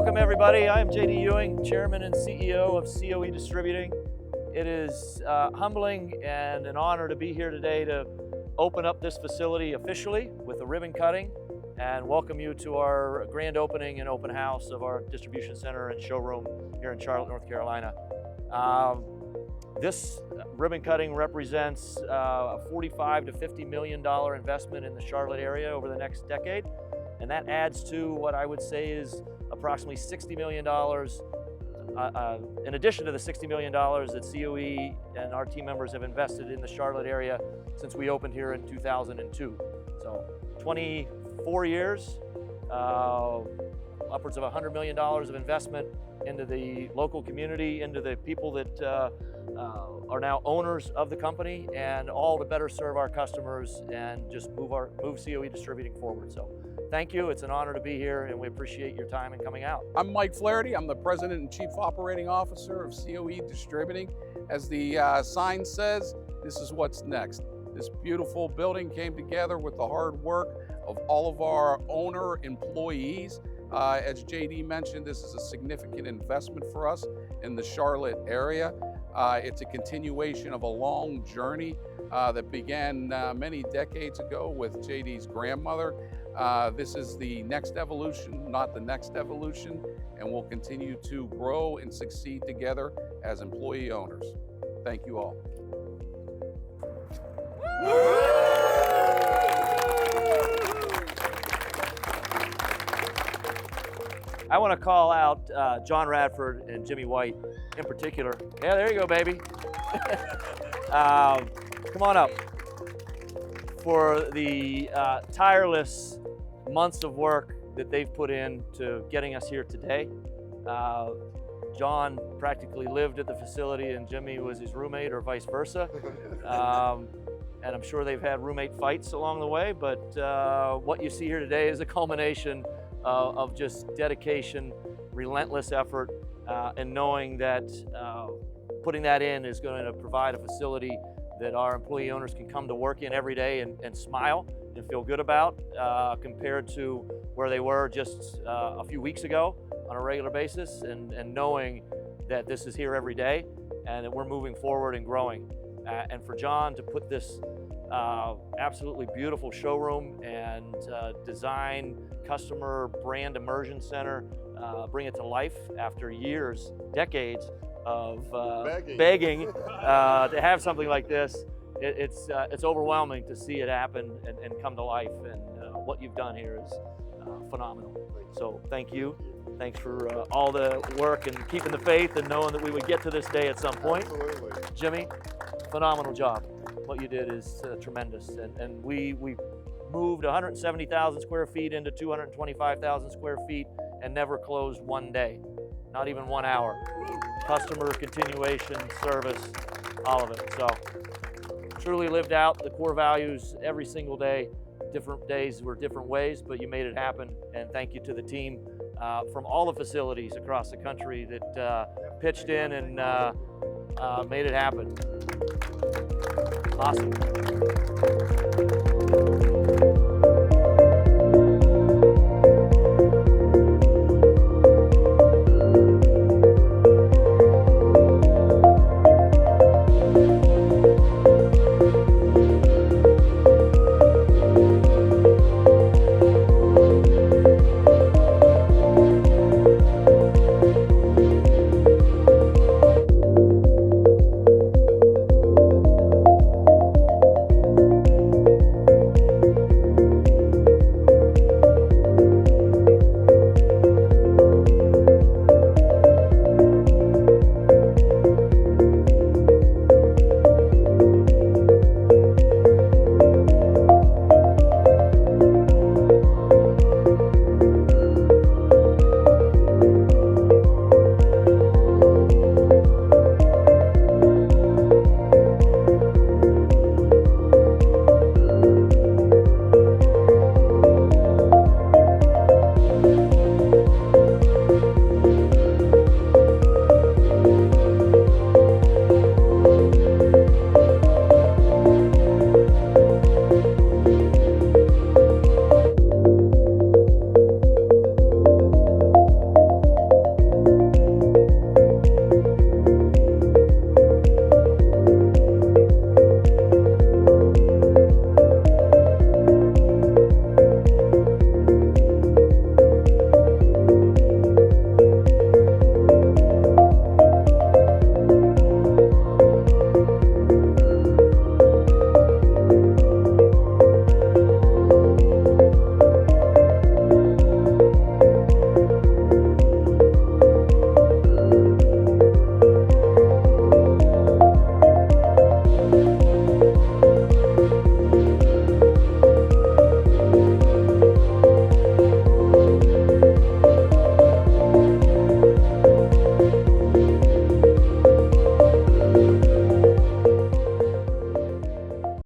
Welcome everybody. I am JD Ewing, Chairman and CEO of COE Distributing. It is humbling and an honor to be here today to open up this facility officially with a ribbon cutting and welcome you to our grand opening and open house of our distribution center and showroom here in Charlotte, North Carolina. This ribbon cutting represents a $45 to $50 million investment in the Charlotte area over the next decade. And that adds to what I would say is approximately $60 million, in addition to the $60 million that COE and our team members have invested in the Charlotte area since we opened here in 2002. So 24 years, upwards of $100 million of investment into the local community, into the people that are now owners of the company, and all to better serve our customers and just move COE Distributing forward. So thank you, it's an honor to be here and we appreciate your time in coming out. I'm Mike Flaherty, I'm the President and Chief Operating Officer of COE Distributing. As the sign says, this is what's next. This beautiful building came together with the hard work of all of our owner employees. As JD mentioned, this is a significant investment for us in the Charlotte area. It's a continuation of a long journey that began many decades ago with JD's grandmother. This is the next evolution, not the next evolution, and we'll continue to grow and succeed together as employee owners. Thank you all. I want to call out John Radford and Jimmy White in particular. Yeah, there you go, baby. Come on up. For the tireless months of work that they've put in to getting us here today. John practically lived at the facility and Jimmy was his roommate or vice versa. And I'm sure they've had roommate fights along the way, but what you see here today is a culmination of just dedication, relentless effort, and knowing that putting that in is going to provide a facility that our employee owners can come to work in every day and smile and feel good about compared to where they were just a few weeks ago on a regular basis, and knowing that this is here every day and that we're moving forward and growing. And for John to put this absolutely beautiful showroom and design customer brand immersion center, bring it to life after years, decades of begging to have something like this. It's overwhelming to see it happen and come to life, and what you've done here is phenomenal. So thank you. Thanks for all the work and keeping the faith and knowing that we would get to this day at some point. Absolutely. Jimmy, phenomenal job. What you did is tremendous, and we moved 170,000 square feet into 225,000 square feet and never closed one day, not even 1 hour. Customer continuation, service, all of it. So truly lived out the core values every single day. Different days were different ways, but you made it happen. And thank you to the team from all the facilities across the country that pitched in and made it happen. Awesome.